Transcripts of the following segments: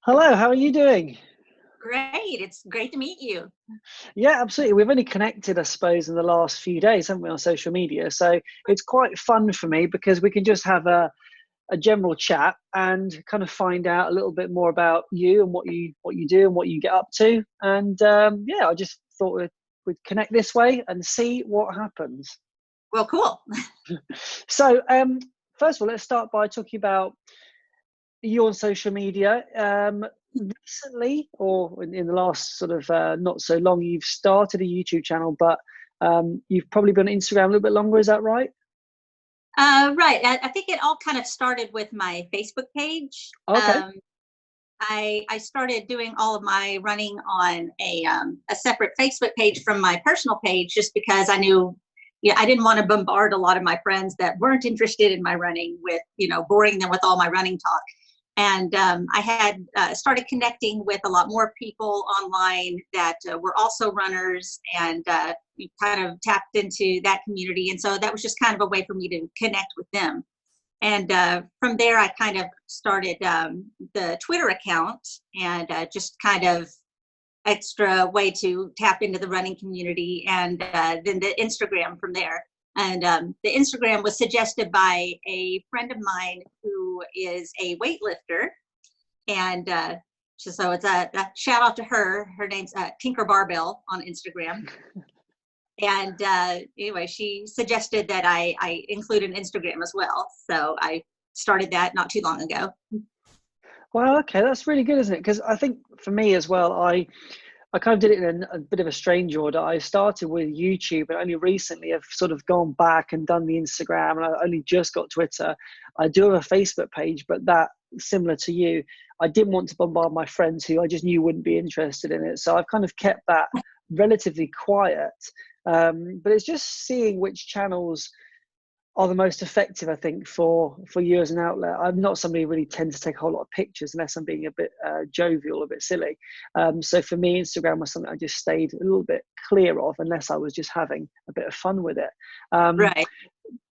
Hello, how are you doing? Great. It's great to meet you. Yeah, absolutely. We've only connected, I suppose, in the last few days, haven't we, on social media? So it's quite fun for me because we can just have a general chat and kind of find out a little bit more about you and what you do and what you get up to. And yeah, I just thought we'd connect this way and see what happens. Well, cool. So first of all, let's start by talking about you on social media. Recently, or in the last sort of not so long, you've started a YouTube channel, but you've probably been on Instagram a little bit longer. Is that right? Right. I think it all kind of started with my Facebook page. Okay. I started doing all of my running on a separate Facebook page from my personal page, just because I knew, yeah, I didn't want to bombard a lot of my friends that weren't interested in my running with, boring them with all my running talk. And I had started connecting with a lot more people online that were also runners, and we kind of tapped into that community. And so that was just kind of a way for me to connect with them. And from there, I kind of started the Twitter account, and just kind of extra way to tap into the running community, and then the Instagram from there. And the Instagram was suggested by a friend of mine who is a weightlifter. And so it's a shout out to her. Her name's Tinker Barbell on Instagram. And anyway, she suggested that I include an Instagram as well. So I started that not too long ago. Well, okay, that's really good, isn't it? Because I think for me as well, I kind of did it in a bit of a strange order. I started with YouTube, and only recently I've sort of gone back and done the Instagram, and I only just got Twitter. I do have a Facebook page, but that, similar to you, I didn't want to bombard my friends who I just knew wouldn't be interested in it. So I've kind of kept that relatively quiet. But it's just seeing which channels are the most effective, I think, for you as an outlet. I'm not somebody who really tends to take a whole lot of pictures unless I'm being a bit jovial, a bit silly. So for me, Instagram was something I just stayed a little bit clear of, unless I was just having a bit of fun with it. Right.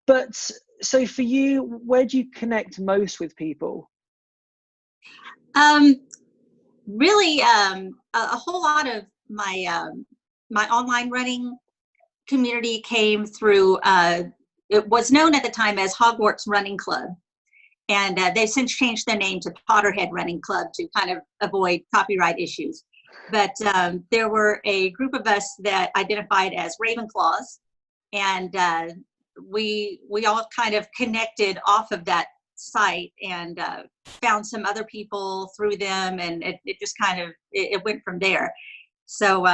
But so for you, where do you connect most with people? Really, a whole lot of my online running community came through. It was known at the time as Hogwarts Running Club, and they've since changed their name to Potterhead Running Club to kind of avoid copyright issues. But there were a group of us that identified as Ravenclaws, and we all kind of connected off of that site, and found some other people through them, and it just kind of it went from there. So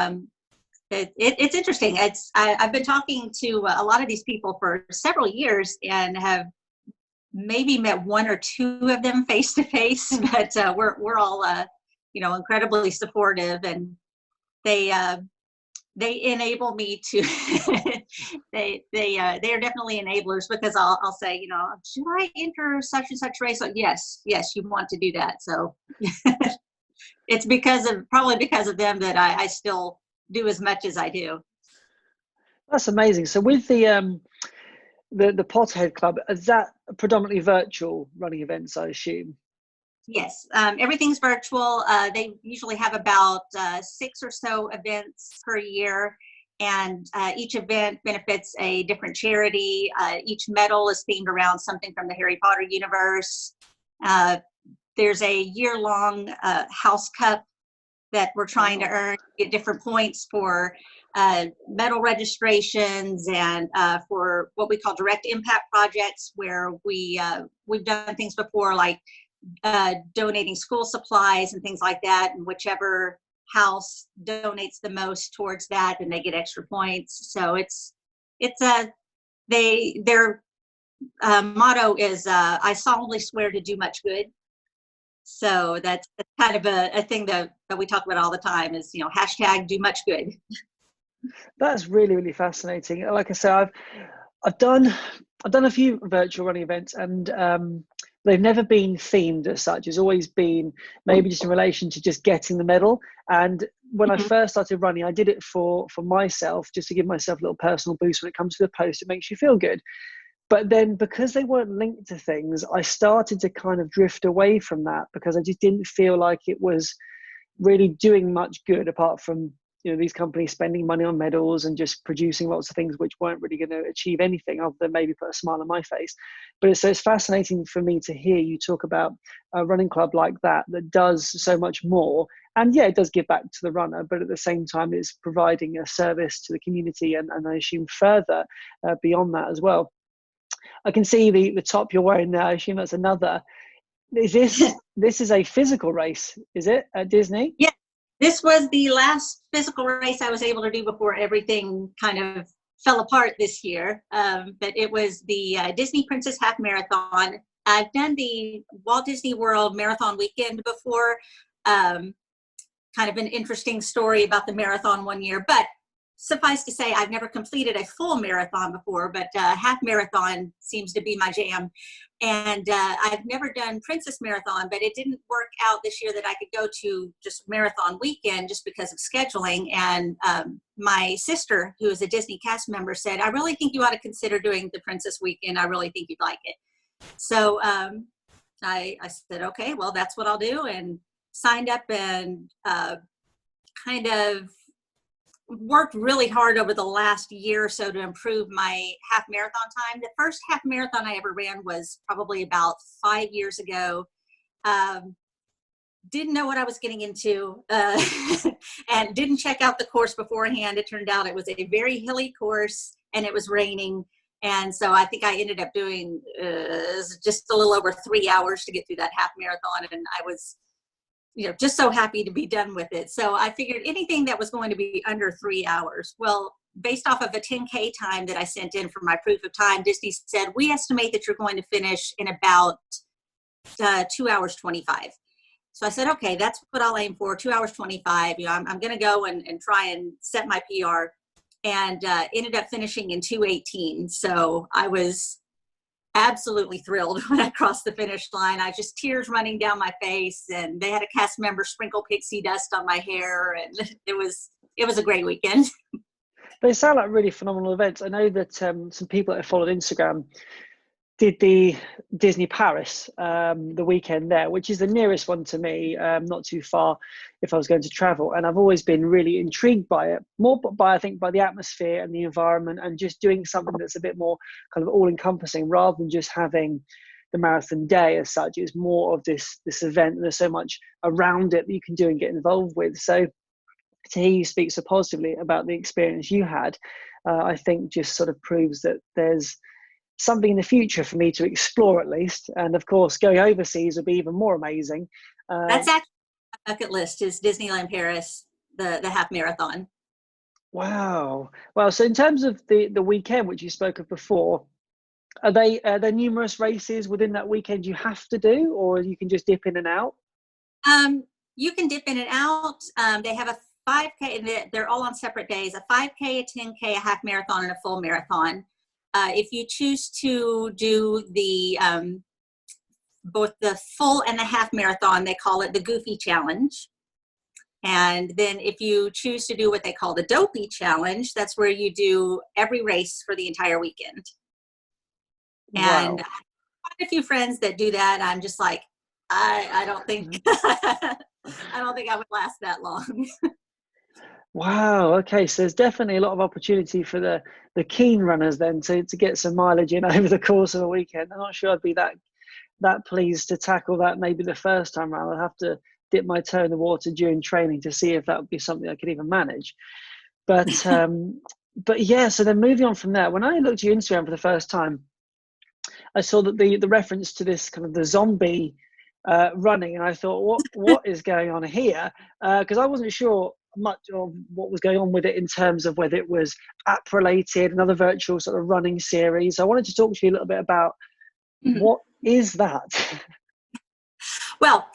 it's interesting. I've been talking to a lot of these people for several years, and have maybe met one or two of them face to face, but we're all incredibly supportive, and they enable me to they are definitely enablers, because I'll say, should I enter such and such race? So yes, you want to do that. So it's probably because of them that I still do as much as I do. That's amazing. So with the Potterhead Club, is that predominantly virtual running events, I assume? Yes, everything's virtual. They usually have about 6 or so events per year, and each event benefits a different charity. Each medal is themed around something from the Harry Potter universe. There's a year-long house cup that we're trying to earn, get different points for medal registrations, and for what we call direct impact projects, where we've done things before, like donating school supplies and things like that, and whichever house donates the most towards that, then they get extra points. So their motto is I solemnly swear to do much good. So that's kind of a thing that we talk about all the time, is hashtag do much good. That's really, really fascinating. Like I say, I've done a few virtual running events, and they've never been themed as such. It's always been maybe just in relation to just getting the medal. And when I first started running, I did it for myself, just to give myself a little personal boost when it comes to the post. It makes you feel good. But then because they weren't linked to things, I started to kind of drift away from that because I just didn't feel like it was really doing much good apart from, you know, these companies spending money on medals and just producing lots of things which weren't really going to achieve anything other than maybe put a smile on my face. But it's fascinating for me to hear you talk about a running club like that does so much more. And yeah, it does give back to the runner, but at the same time, it's providing a service to the community and I assume further beyond that as well. I can see the top you're wearing now. I assume that's another. Is this is a physical race, is it, at Disney? Yeah, this was the last physical race I was able to do before everything kind of fell apart this year. But it was the Disney Princess Half Marathon. I've done the Walt Disney World Marathon weekend before. Kind of an interesting story about the marathon one year, but suffice to say, I've never completed a full marathon before, but half marathon seems to be my jam. And I've never done Princess Marathon, but it didn't work out this year that I could go to just marathon weekend just because of scheduling. And my sister, who is a Disney cast member, said, I really think you ought to consider doing the Princess weekend. I really think you'd like it. So I said, okay, well, that's what I'll do. And signed up and kind of worked really hard over the last year or so to improve my half marathon time. The first half marathon I ever ran was probably about 5 years ago. Didn't know what I was getting into and didn't check out the course beforehand. It turned out it was a very hilly course and it was raining. And so I think I ended up doing just a little over 3 hours to get through that half marathon. And I was, you know, just so happy to be done with it. So I figured anything that was going to be under 3 hours. Well, based off of a 10K time that I sent in for my proof of time, Disney said, we estimate that you're going to finish in about 2 hours 25. So I said, okay, that's what I'll aim for, 2 hours 25. You know, I'm going to go and try and set my PR, and ended up finishing in 2:18. So I was absolutely thrilled when I crossed the finish line. I just tears running down my face, and they had a cast member sprinkle pixie dust on my hair, and it was a great weekend. They sound like really phenomenal events. I know that some people that I followed Instagram did the Disney Paris the weekend there, which is the nearest one to me, not too far if I was going to travel. And I've always been really intrigued by it, more by, I think, by the atmosphere and the environment, and just doing something that's a bit more kind of all-encompassing rather than just having the marathon day as such. It's more of this event, and there's so much around it that you can do and get involved with. So to hear you speak so positively about the experience you had, I think just sort of proves that there's something in the future for me to explore at least. And of course, going overseas would be even more amazing. That's actually my bucket list, is Disneyland Paris, the half marathon. Wow. Well, so in terms of the weekend, which you spoke of before, are there numerous races within that weekend you have to do, or you can just dip in and out? You can dip in and out. They have a 5K, and they're all on separate days, a 5K, a 10K, a half marathon, and a full marathon. If you choose to do the both the full and the half marathon, they call it the Goofy Challenge. And then if you choose to do what they call the Dopey Challenge, that's where you do every race for the entire weekend. Wow. And I have quite a few friends that do that. I'm just like, I don't think I don't think I would last that long. Wow. Okay. So there's definitely a lot of opportunity for the keen runners then to get some mileage in over the course of a weekend. I'm not sure I'd be that pleased to tackle that maybe the first time around. I'd have to dip my toe in the water during training to see if that would be something I could even manage. But yeah. So then moving on from there, when I looked at your Instagram for the first time, I saw that the reference to this kind of the zombie running, and I thought, what is going on here? Because I wasn't sure much of what was going on with it in terms of whether it was app related, another virtual sort of running series. I wanted to talk to you a little bit about what is that? Well,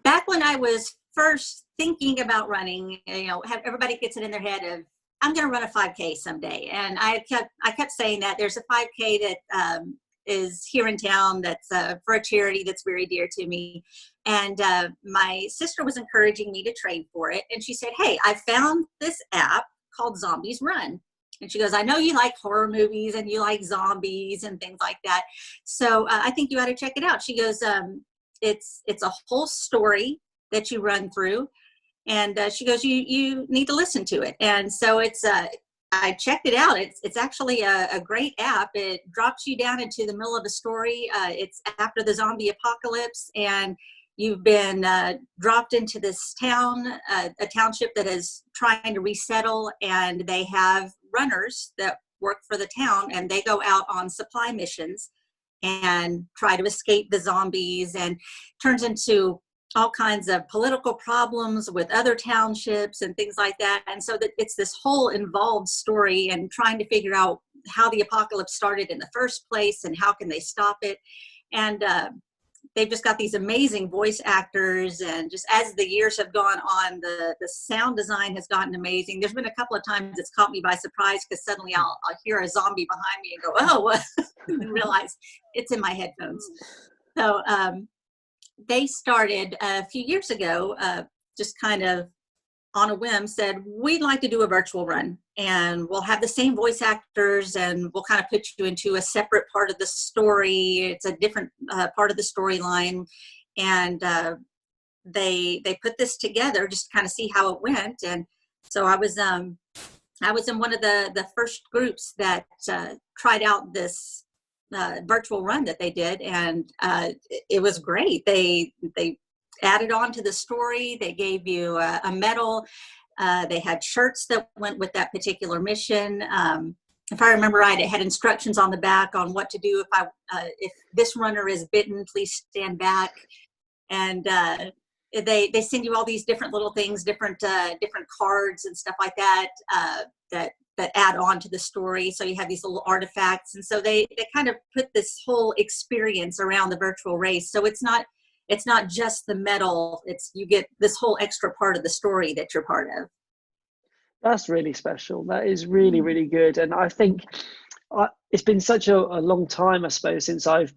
back when I was first thinking about running, you know, everybody gets it in their head of, I'm going to run a 5K someday. And I kept saying that there's a 5K that is here in town that's for a charity that's very dear to me. And my sister was encouraging me to train for it. And she said, hey, I found this app called Zombies Run. And she goes, I know you like horror movies and you like zombies and things like that. So I think you ought to check it out. She goes, it's a whole story that you run through. And she goes, you need to listen to it. And so I checked it out. It's actually a great app. It drops you down into the middle of a story. It's after the zombie apocalypse, and you've been dropped into this town, a township that is trying to resettle, and they have runners that work for the town, and they go out on supply missions and try to escape the zombies, and turns into all kinds of political problems with other townships and things like that. And so that it's this whole involved story and trying to figure out how the apocalypse started in the first place and how can they stop it. And they've just got these amazing voice actors, and just as the years have gone on, the sound design has gotten amazing. There's been a couple of times it's caught me by surprise because suddenly I'll hear a zombie behind me and go, oh, and realize it's in my headphones. So they started a few years ago, just kind of on a whim, said, we'd like to do a virtual run, and we'll have the same voice actors, and we'll kind of put you into a separate part of the story. It's a different part of the storyline. And they put this together just to kind of see how it went. And so I was in one of the first groups that tried out this virtual run that they did, and it was great. They added on to the story. They gave you a medal. They had shirts that went with that particular mission. If I remember right, it had instructions on the back on what to do if this runner is bitten, please stand back. And they send you all these different little things, different cards and stuff like that that add on to the story. So you have these little artifacts. And so they kind of put this whole experience around the virtual race. So it's not just the medal, you get this whole extra part of the story that you're part of. That's really special. That is really, really good. And I think it's been such a long time, I suppose, since I've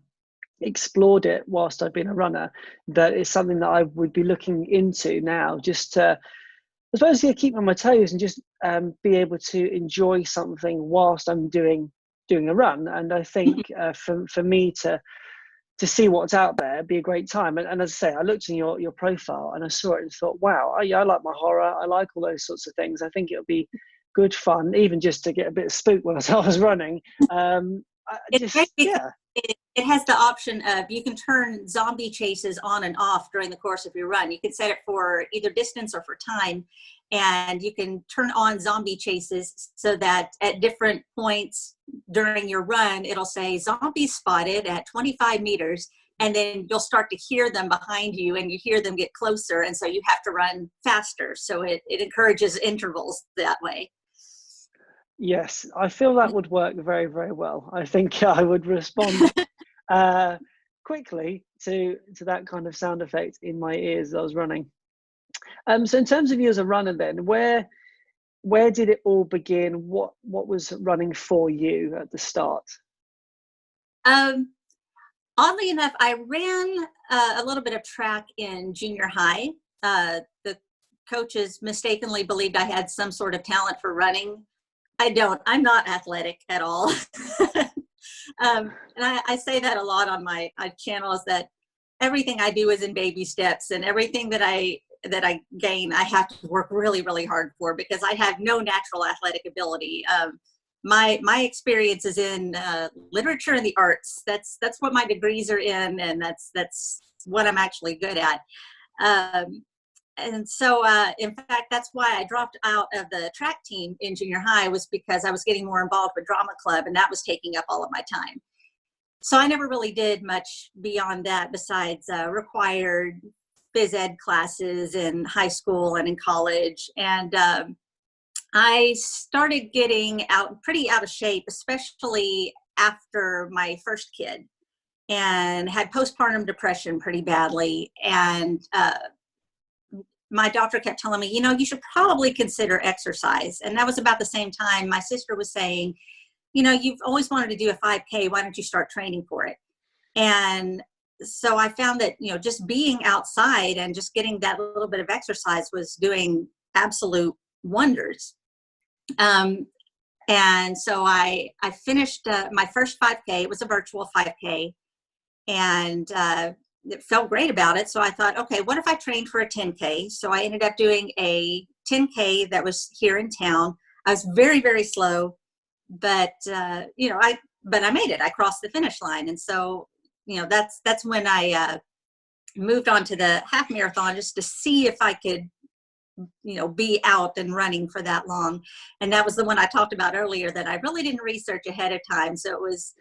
explored it whilst I've been a runner, that it's something that I would be looking into now, just to, I suppose, keep on my toes and just be able to enjoy something whilst I'm doing a run. And I think for me to see what's out there, be a great time. And as I say, I looked in your profile and I saw it and thought, wow, I like my horror. I like all those sorts of things. I think it'll be good fun, even just to get a bit of spook when I was running. It has the option of, you can turn zombie chases on and off during the course of your run. You can set it for either distance or for time, and you can turn on zombie chases so that at different points during your run, it'll say zombies spotted at 25 meters, and then you'll start to hear them behind you, and you hear them get closer, and so you have to run faster. So it encourages intervals that way. Yes, I feel that would work very, very well. I think I would respond quickly to that kind of sound effect in my ears as I was running. So in terms of you as a runner then, where did it all begin? What was running for you at the start? Oddly enough, I ran a little bit of track in junior high. The coaches mistakenly believed I had some sort of talent for running. I don't. I'm not athletic at all. And I say that a lot on my channel, is that everything I do is in baby steps, and everything that I gain, I have to work really, really hard for, because I have no natural athletic ability. My experience is in literature and the arts. That's what my degrees are in, and that's what I'm actually good at. And so, in fact, that's why I dropped out of the track team in junior high, was because I was getting more involved with drama club, and that was taking up all of my time. So I never really did much beyond that, besides required phys ed classes in high school and in college. And I started getting pretty out of shape, especially after my first kid, and had postpartum depression pretty badly. And my doctor kept telling me, you should probably consider exercise. And that was about the same time my sister was saying, you've always wanted to do a 5K. Why don't you start training for it? And so I found that, just being outside and just getting that little bit of exercise was doing absolute wonders. And so I finished my first 5K. It was a virtual 5K, and it felt great about it. So I thought, okay, what if I trained for a 10K? So I ended up doing a 10K that was here in town. I was very, very slow, but I made it. I crossed the finish line. And so, that's when I moved on to the half marathon, just to see if I could, be out and running for that long. And that was the one I talked about earlier that I really didn't research ahead of time. So it was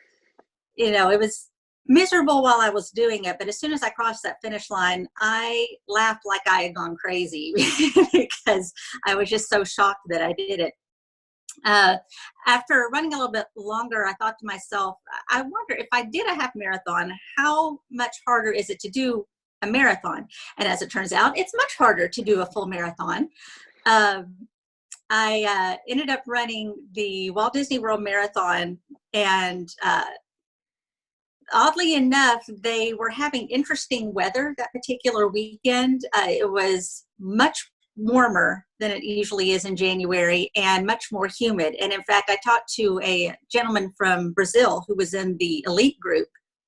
miserable while I was doing it. But as soon as I crossed that finish line, I laughed like I had gone crazy because I was just so shocked that I did it. After running a little bit longer, I thought to myself, I wonder if I did a half marathon, how much harder is it to do a marathon? And as it turns out, it's much harder to do a full marathon. I ended up running the Walt Disney World Marathon, and oddly enough, they were having interesting weather that particular weekend. It was much warmer than it usually is in January and much more humid. And in fact, I talked to a gentleman from Brazil who was in the elite group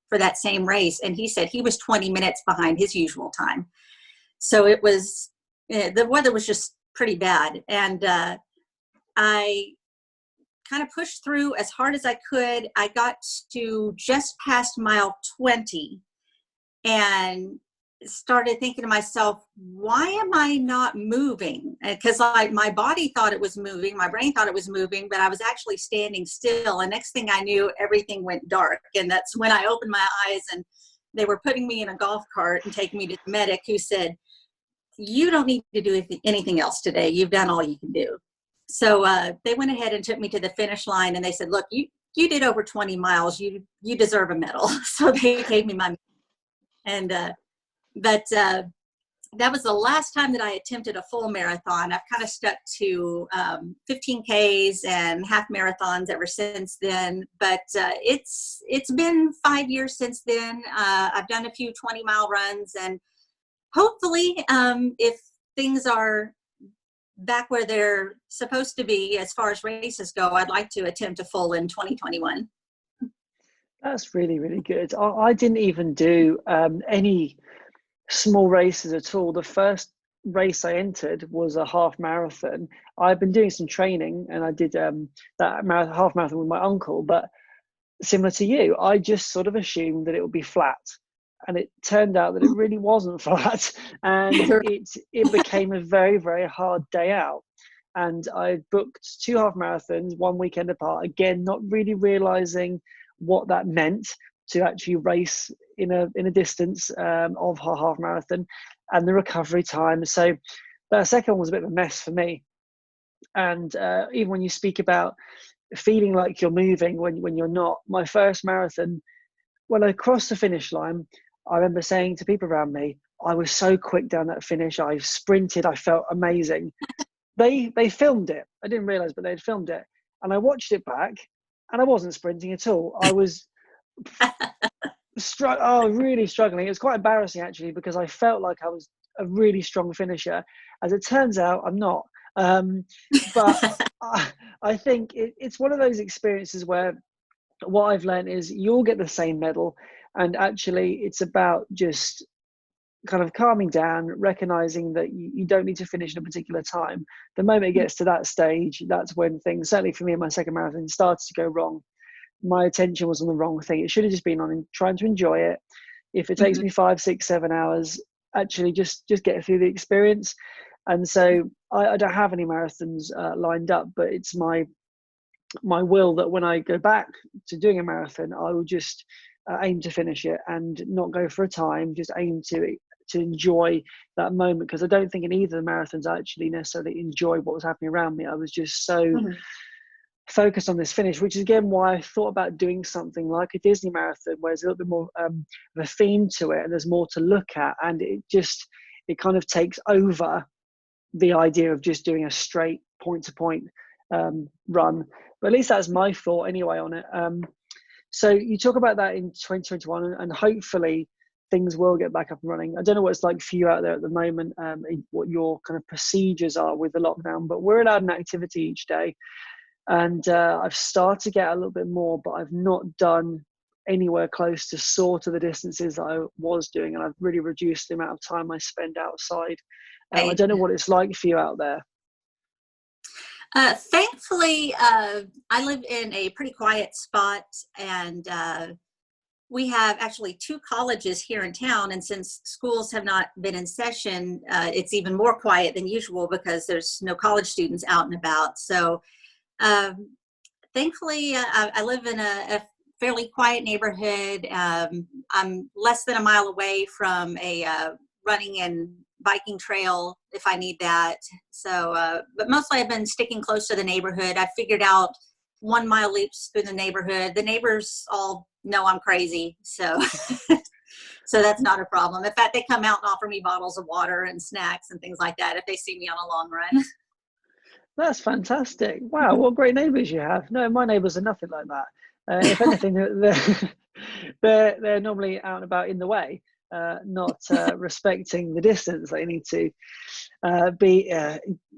for that same race, and he said he was 20 minutes behind his usual time. So it was, the weather was just pretty bad. And I kind of pushed through as hard as I could. I got to just past mile 20 and started thinking to myself, why am I not moving? Because my body thought it was moving, my brain thought it was moving, but I was actually standing still. And next thing I knew, everything went dark. And that's when I opened my eyes, and they were putting me in a golf cart and taking me to the medic, who said, you don't need to do anything else today. You've done all you can do. So they went ahead and took me to the finish line, and they said, look, you did over 20 miles. You deserve a medal. So they gave me my medal. And But that was the last time that I attempted a full marathon. I've kind of stuck to 15Ks and half marathons ever since then. But it's been 5 years since then. I've done a few 20-mile runs, and hopefully, if things are back where they're supposed to be as far as races go, I'd like to attempt a full in 2021. That's really, really good. I didn't even do any small races at all. The first race I entered was a half marathon. I've been doing some training, and I did that half marathon with my uncle, but similar to you, I just sort of assumed that it would be flat, and it turned out that it really wasn't flat, and it became a very, very hard day out. And I booked 2 half marathons, one weekend apart, again not really realizing what that meant to actually race in a distance of a half marathon, and the recovery time. So that second one was a bit of a mess for me. And even when you speak about feeling like you're moving when you're not, my first marathon, when I crossed the finish line, I remember saying to people around me, I was so quick down that finish. I sprinted. I felt amazing. They filmed it. I didn't realize, but they'd filmed it. And I watched it back, and I wasn't sprinting at all. I was really struggling. It was quite embarrassing, actually, because I felt like I was a really strong finisher. As it turns out, I'm not. But I think it's one of those experiences where what I've learned is you'll get the same medal, and actually it's about just kind of calming down, recognizing that you don't need to finish in a particular time. The moment it gets to that stage, that's when things, certainly for me in my second marathon, started to go wrong. My attention was on the wrong thing. It should have just been on trying to enjoy it. If it takes me 5, 6, 7 hours, actually just get through the experience. And so I don't have any marathons lined up, but it's my will that when I go back to doing a marathon, I will just aim to finish it and not go for a time, just aim to enjoy that moment, because I don't think in either of the marathons I actually necessarily enjoyed what was happening around me. I was just so focused on this finish, which is again why I thought about doing something like a Disney marathon, where there's a little bit more of a theme to it, and there's more to look at, and it kind of takes over the idea of just doing a straight point-to-point run. But at least that's my thought anyway on it. So you talk about that in 2021, and hopefully things will get back up and running. I don't know what it's like for you out there at the moment, what your kind of procedures are with the lockdown, but we're allowed an activity each day. And I've started to get a little bit more, but I've not done anywhere close to sort of the distances that I was doing, and I've really reduced the amount of time I spend outside. I don't know what it's like for you out there. Thankfully, I live in a pretty quiet spot, and we have actually 2 colleges here in town. And since schools have not been in session, it's even more quiet than usual because there's no college students out and about. So thankfully, I live in a fairly quiet neighborhood. I'm less than a mile away from a running and biking trail if I need that. So, but mostly I've been sticking close to the neighborhood. I've figured out 1 mile loops through the neighborhood. The neighbors all know I'm crazy, so so that's not a problem. In fact, they come out and offer me bottles of water and snacks and things like that if they see me on a long run. That's fantastic. Wow, what great neighbors you have. No, my neighbors are nothing like that. If anything, they're normally out and about in the way, not respecting the distance they need to be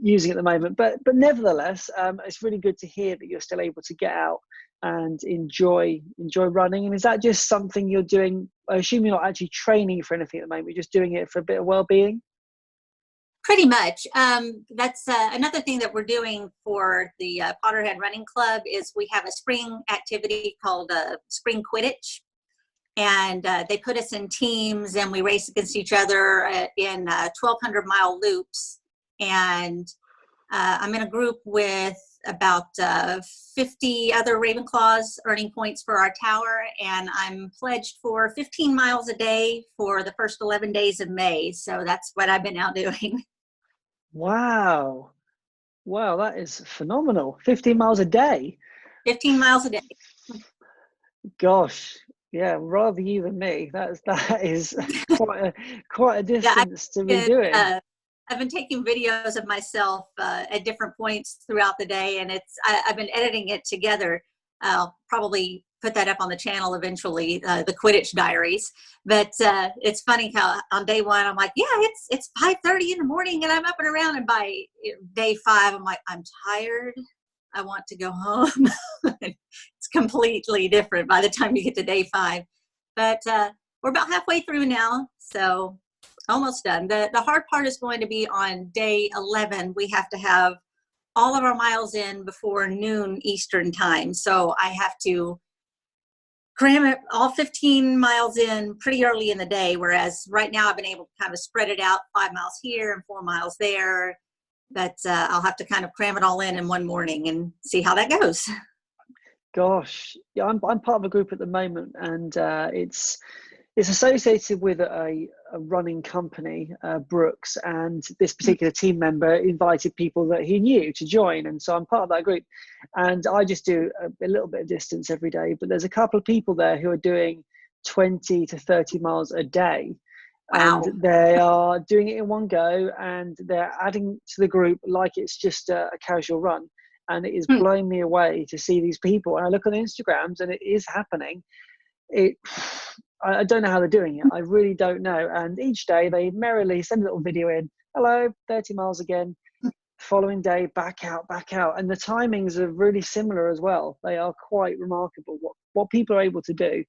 using at the moment. But nevertheless, it's really good to hear that you're still able to get out and enjoy running. And is that just something you're doing? I assume you're not actually training for anything at the moment. You're just doing it for a bit of well-being. Pretty much. That's another thing that we're doing for the Potterhead Running Club is we have a spring activity called Spring Quidditch. And they put us in teams and we race against each other in 1,200-mile loops. And I'm in a group with about 50 other Ravenclaws earning points for our tower. And I'm pledged for 15 miles a day for the first 11 days of May. So that's what I've been out doing. Wow, that is phenomenal. 15 miles a day. 15 miles a day. Gosh, yeah, rather you than me. That is quite a distance to be doing. I've been taking videos of myself at different points throughout the day, and I've been editing it together. I'll probably put that up on the channel eventually, the Quidditch Diaries. But it's funny how on day 1 I'm like, yeah, it's 5:30 in the morning, and I'm up and around. And by day 5, I'm like, I'm tired. I want to go home. It's completely different by the time you get to day 5. But we're about halfway through now, so almost done. The hard part is going to be on day 11. We have to have all of our miles in before noon Eastern time. So I have to cram it all 15 miles in pretty early in the day, whereas right now I've been able to kind of spread it out 5 miles here and 4 miles there. But I'll have to kind of cram it all in one morning and see how that goes. Gosh, yeah, I'm part of a group at the moment, and it's associated with a running company, Brooks, and this particular team member invited people that he knew to join, and so I'm part of that group. And I just do a little bit of distance every day, but there's a couple of people there who are doing 20 to 30 miles a day. Wow. And they are doing it in one go, and they're adding to the group like it's just a casual run. And it is blowing me away to see these people. And I look on Instagrams, and it is happening. I don't know how they're doing it. I really don't know. And each day they merrily send a little video in. Hello, 30 miles again. Following day, back out. And the timings are really similar as well. They are quite remarkable. What people are able to do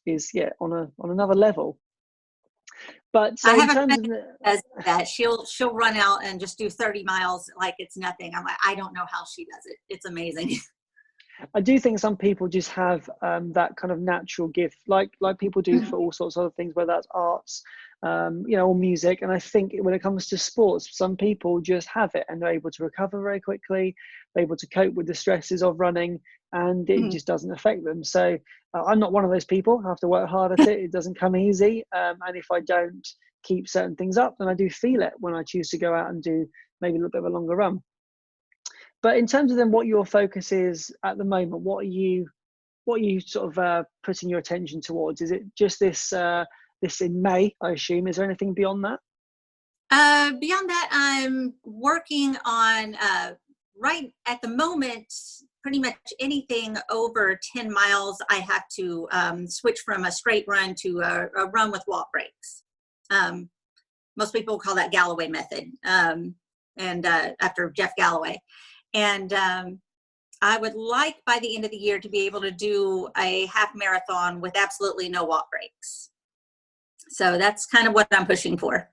is on another level. But so I have in terms a friend that does that. She'll run out and just do 30 miles like it's nothing. I'm like, I don't know how she does it. It's amazing. I do think some people just have that kind of natural gift, like people do for all sorts of other things, whether that's arts, or music. And I think when it comes to sports, some people just have it and they're able to recover very quickly. They're able to cope with the stresses of running, and it just doesn't affect them. So I'm not one of those people. I have to work hard at it. It doesn't come easy. And if I don't keep certain things up, then I do feel it when I choose to go out and do maybe a little bit of a longer run. But in terms of then what your focus is at the moment, what are you sort of putting your attention towards? Is it just this in May, I assume? Is there anything beyond that? Beyond that, I'm working on right at the moment, pretty much anything over 10 miles, I have to switch from a straight run to a run with walk breaks. Most people call that Galloway method, and after Jeff Galloway. And I would like by the end of the year to be able to do a half marathon with absolutely no walk breaks. So that's kind of what I'm pushing for.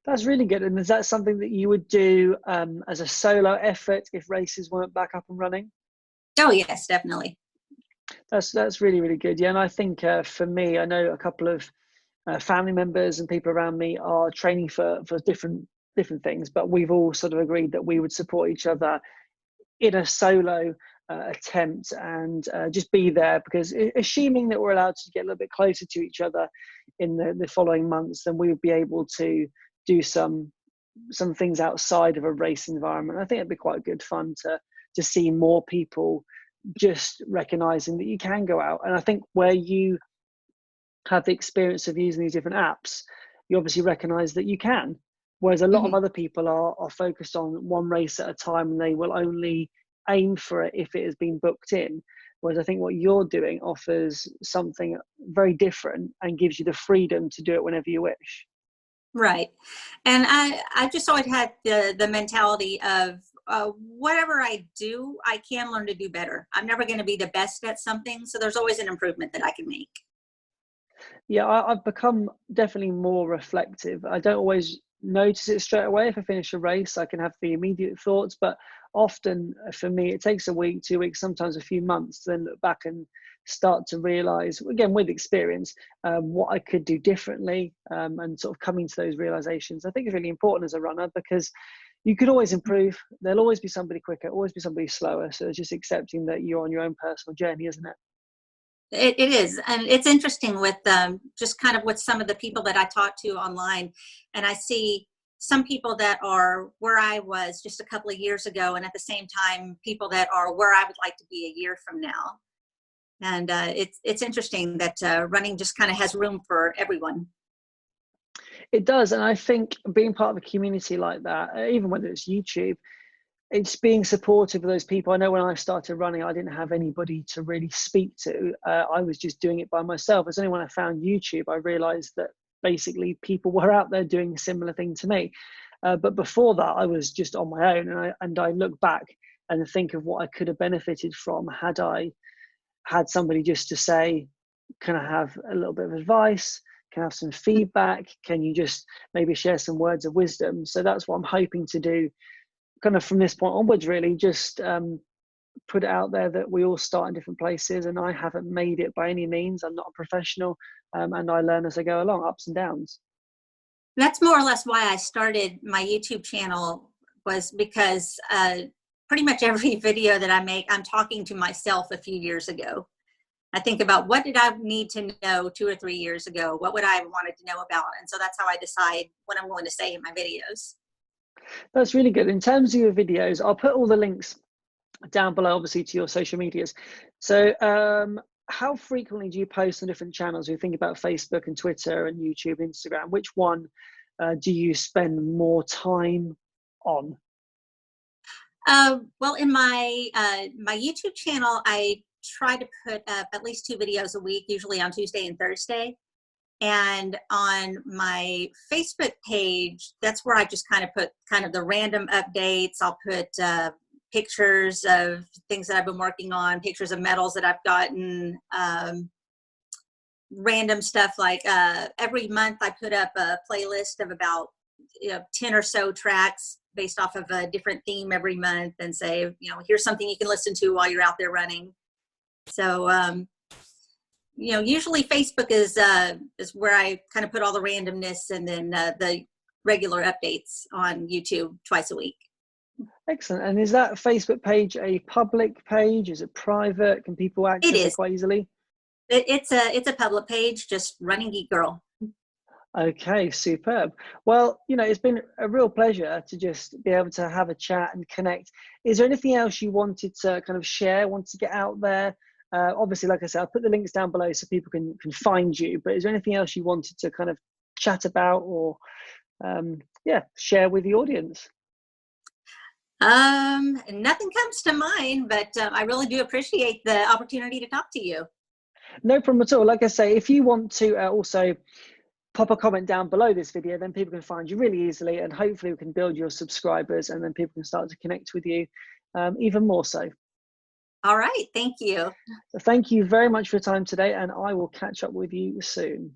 That's really good. And is that something that you would do as a solo effort if races weren't back up and running? Oh, yes, definitely. That's really, really good. Yeah, and I think for me, I know a couple of family members and people around me are training for different things, but we've all sort of agreed that we would support each other in a solo attempt and just be there, because assuming that we're allowed to get a little bit closer to each other in the following months, then we would be able to do some things outside of a race environment. I think it'd be quite good fun to see more people just recognizing that you can go out. And I think where you have the experience of using these different apps, you obviously recognize that you can. Whereas a lot of other people are focused on one race at a time, and they will only aim for it if it has been booked in. Whereas I think what you're doing offers something very different and gives you the freedom to do it whenever you wish. Right. And I just always had the mentality of whatever I do, I can learn to do better. I'm never going to be the best at something. So there's always an improvement that I can make. Yeah, I've become definitely more reflective. I don't always notice it straight away. If I finish a race, I can have the immediate thoughts, but often for me, it takes a week, 2 weeks, sometimes a few months to then look back and start to realize, again, with experience, what I could do differently, and sort of coming to those realizations. I think it's really important as a runner, because you could always improve. There'll always be somebody quicker, always be somebody slower. So it's just accepting that you're on your own personal journey, isn't it? It is. And it's interesting with just kind of with some of the people that I talk to online, and I see some people that are where I was just a couple of years ago, and at the same time, people that are where I would like to be a year from now. And it's interesting that running just kind of has room for everyone. It does. And I think being part of a community like that, even whether it's YouTube, it's being supportive of those people. I know when I started running, I didn't have anybody to really speak to. I was just doing it by myself. It's only when I found YouTube, I realized that basically people were out there doing a similar thing to me. But before that, I was just on my own. And I look back and think of what I could have benefited from had I had somebody just to say, can I have a little bit of advice? Can I have some feedback? Can you just maybe share some words of wisdom? So that's what I'm hoping to do kind of from this point onwards, really. Just put it out there that we all start in different places, and I haven't made it by any means. I'm not a professional, and I learn as I go along, ups and downs. That's more or less why I started my YouTube channel, was because pretty much every video that I make, I'm talking to myself a few years ago. I think about, what did I need to know 2 or 3 years ago? What would I have wanted to know about? And so that's how I decide what I'm going to say in my videos. That's really good. In terms of your videos, I'll put all the links down below, obviously, to your social medias. So how frequently do you post on different channels? You think about Facebook and Twitter and YouTube, Instagram. Which one do you spend more time on? Well, in my my YouTube channel, I try to put up at least 2 videos a week, usually on Tuesday and Thursday. And on my Facebook page, that's where I just kind of put kind of the random updates. I'll put pictures of things that I've been working on, pictures of medals that I've gotten, random stuff like every month I put up a playlist of about 10 or so tracks based off of a different theme every month, and say, here's something you can listen to while you're out there running. So, usually Facebook is where I kind of put all the randomness, and then the regular updates on YouTube twice a week. Excellent. And is that Facebook page a public page? Is it private? Can people access it quite easily? It's a public page, just Running Geek Girl. Okay, superb. Well, it's been a real pleasure to just be able to have a chat and connect. Is there anything else you wanted to kind of share, want to get out there? Obviously, like I said, I'll put the links down below so people can find you. But is there anything else you wanted to kind of chat about or, share with the audience? Nothing comes to mind, but I really do appreciate the opportunity to talk to you. No problem at all. Like I say, if you want to also pop a comment down below this video, then people can find you really easily, and hopefully we can build your subscribers, and then people can start to connect with you even more so. All right. Thank you. So thank you very much for your time today, and I will catch up with you soon.